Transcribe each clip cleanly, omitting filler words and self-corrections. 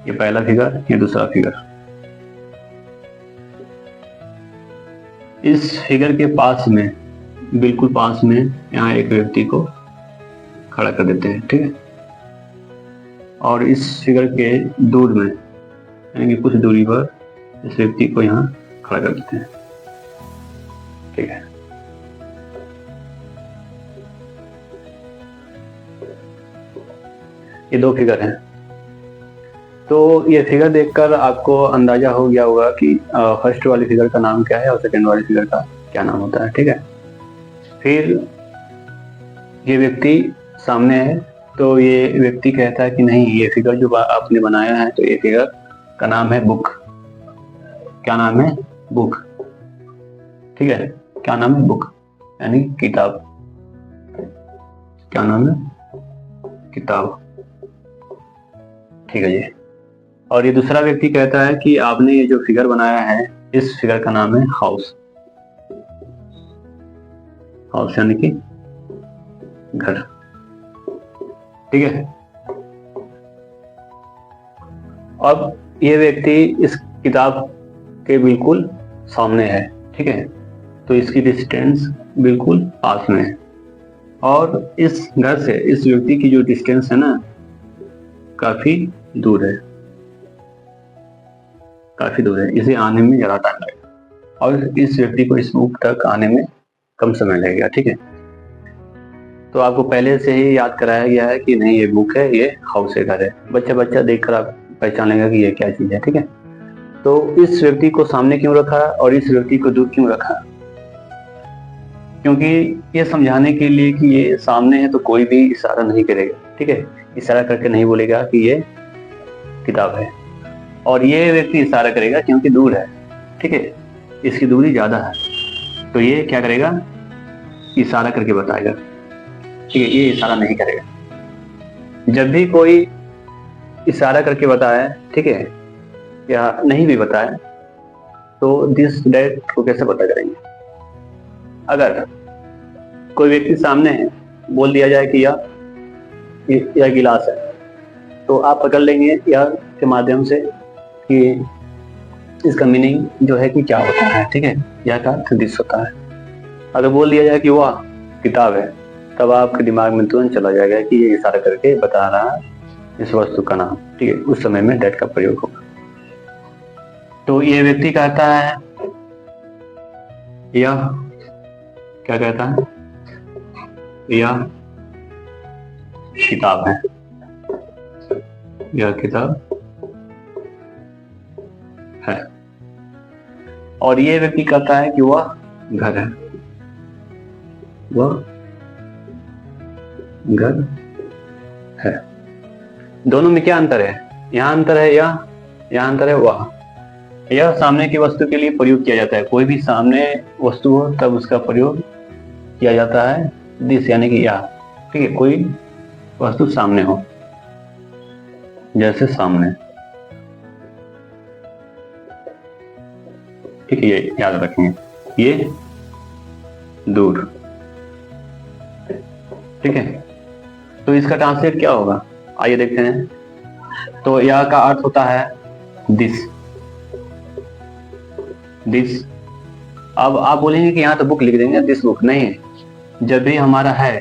ये पहला फिगर, ये दूसरा फिगर। इस फिगर के पास में, बिल्कुल पास में, यहाँ एक व्यक्ति को खड़ा कर देते हैं, ठीक है। और इस फिगर के दूर में, यानी कि कुछ दूरी पर, इस व्यक्ति को यहाँ खड़ा कर देते हैं, ठीक है। ये दो फिगर हैं। तो ये फिगर देखकर आपको अंदाजा हो गया होगा कि फर्स्ट वाली फिगर का नाम क्या है और सेकंड वाली फिगर का क्या नाम होता है, ठीक है। फिर ये व्यक्ति सामने है, तो ये व्यक्ति कहता है कि नहीं, ये फिगर जो आपने बनाया है, तो ये फिगर का नाम है बुक। क्या नाम है? बुक, ठीक है। क्या नाम है? बुक, यानी किताब। क्या नाम है? किताब, ठीक है जी। और ये दूसरा व्यक्ति कहता है कि आपने ये जो फिगर बनाया है, इस फिगर का नाम है हाउस। हाउस यानी कि घर, ठीक है। अब ये व्यक्ति इस किताब के बिल्कुल सामने है, ठीक है। तो इसकी डिस्टेंस बिल्कुल पास में है, और इस घर से इस व्यक्ति की जो डिस्टेंस है ना, काफी दूर है, काफी दूर है। इसे आने में ज्यादा टाइम लगेगा, और इस व्यक्ति को इस बुक तक आने में कम समय लगेगा, ठीक है। तो आपको पहले से ही याद कराया गया है कि नहीं, ये बुक है, ये हाउस है, घर है। बच्चा देखकर आप पहचान लेगा कि ये क्या चीज है, ठीक है। तो इस व्यक्ति को सामने क्यों रखा और इस व्यक्ति को दूर क्यों रखा? क्योंकि ये समझाने के लिए कि ये सामने है तो कोई भी इशारा नहीं करेगा, ठीक है। इशारा करके नहीं बोलेगा कि ये किताब है, और ये व्यक्ति इशारा करेगा क्योंकि दूर है, ठीक है, इसकी दूरी ज्यादा है, तो ये क्या करेगा? इशारा करके बताएगा, ठीक है। ये इशारा नहीं करेगा। जब भी कोई इशारा करके बताए, ठीक है, या नहीं भी बताए, तो दिस दैट को कैसे पता करेंगे? अगर कोई व्यक्ति सामने है, बोल दिया जाए कि यह गिलास है, तो आप पकड़ लेंगे यह के माध्यम से कि इसका मीनिंग जो है कि क्या होता है, ठीक है, यह का अर्थ दिस होता है। अगर बोल दिया जाए कि वह किताब है, तब आपके दिमाग में तुरंत चला जाएगा कि ये इशारा करके बता रहा है इस वस्तु का नाम, ठीक है। उस समय में दैट का प्रयोग होगा। तो ये व्यक्ति कहता है, यह क्या कहता है? यह किताब है, यह किताब है। और ये व्यक्ति कहता है कि वह घर है, वह घर है। दोनों में क्या अंतर है? यहाँ अंतर है, यहाँ अंतर है, वह। यह सामने की वस्तु के लिए प्रयोग किया जाता है। कोई भी सामने वस्तु हो तब उसका प्रयोग किया जाता है दिस, यानी कि यह, ठीक है। कोई वस्तु सामने हो, जैसे सामने, ठीक है, ये याद रखेंगे। ये दूर, ठीक है। तो इसका ट्रांसलेट क्या होगा? आइए देखते हैं। तो यह का अर्थ होता है दिस, दिस। अब आप बोलेंगे कि यहाँ तो बुक लिख देंगे, दिस बुक नहीं है। जब भी हमारा है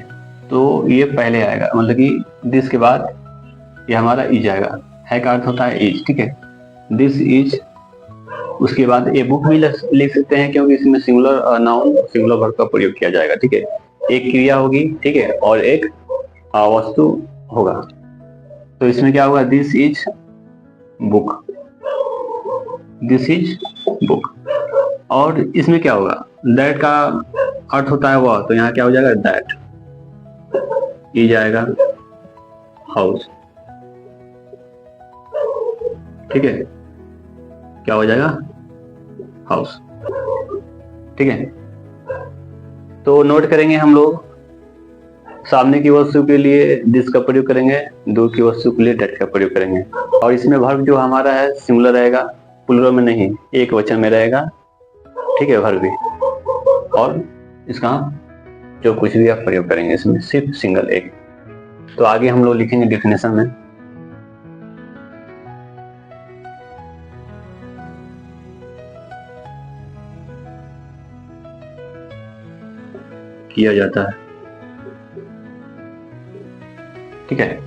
तो ये पहले आएगा, मतलब कि दिस के बाद ये हमारा इज आएगा। है का अर्थ होता है इज, ठीक है। दिस इज, उसके बाद ये बुक भी लिख सकते हैं, क्योंकि इसमें सिंगुलर नाउन, सिंगुलर वर्ब का प्रयोग किया जाएगा, ठीक है। एक क्रिया होगी, ठीक है, और एक वस्तु होगा। तो इसमें क्या होगा? This is book, this is book. और इसमें क्या होगा? दैट का अर्थ होता है वह, तो यहाँ क्या हो जाएगा? दैट। ये जाएगा हाउस, ठीक है। क्या हो जाएगा? हाउस, ठीक है। तो नोट करेंगे हम लोग, सामने की वस्तु के लिए दिस का प्रयोग करेंगे, दूर की वस्तु के लिए दैट का प्रयोग करेंगे। और इसमें वर्ब जो हमारा है सिंगुलर रहेगा, प्लुरल में नहीं, एक वचन में रहेगा, ठीक है, वर्ब भी। और इसका जो कुछ भी आप प्रयोग करेंगे इसमें सिर्फ सिंगल एक। तो आगे हम लोग लिखेंगे डेफिनेशन में। किया जाता है। ठीक है,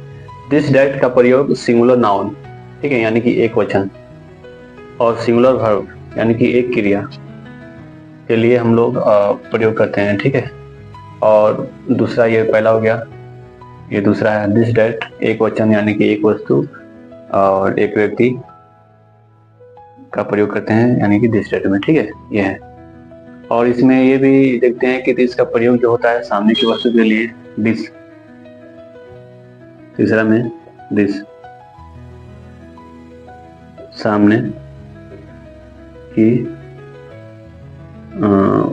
दिस दैट का प्रयोग सिंगुलर नाउन, ठीक है, यानी कि एक वचन, और सिंगुलर वर्ब यानी कि एक क्रिया के लिए हम लोग प्रयोग करते हैं। ठीक है, और दूसरा ये पहला हो गया, ये दूसरा है दिस दैट एक वचन यानी कि एक वस्तु और एक व्यक्ति का प्रयोग करते हैं यानी कि दिस दैट में। ठीक है, ये है। और इसमें ये भी देखते हैं कि दिस का प्रयोग जो होता है सामने की वस्तु के लिए दिस, तीसरा में दिस सामने की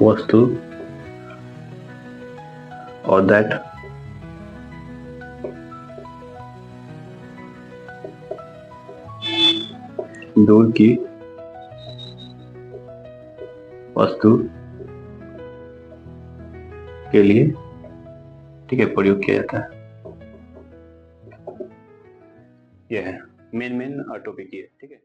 वस्तु और दैट दूर की वस्तु के लिए, ठीक है, प्रयोग किया जाता है। यह है मेन टॉपिक ये, ठीक है।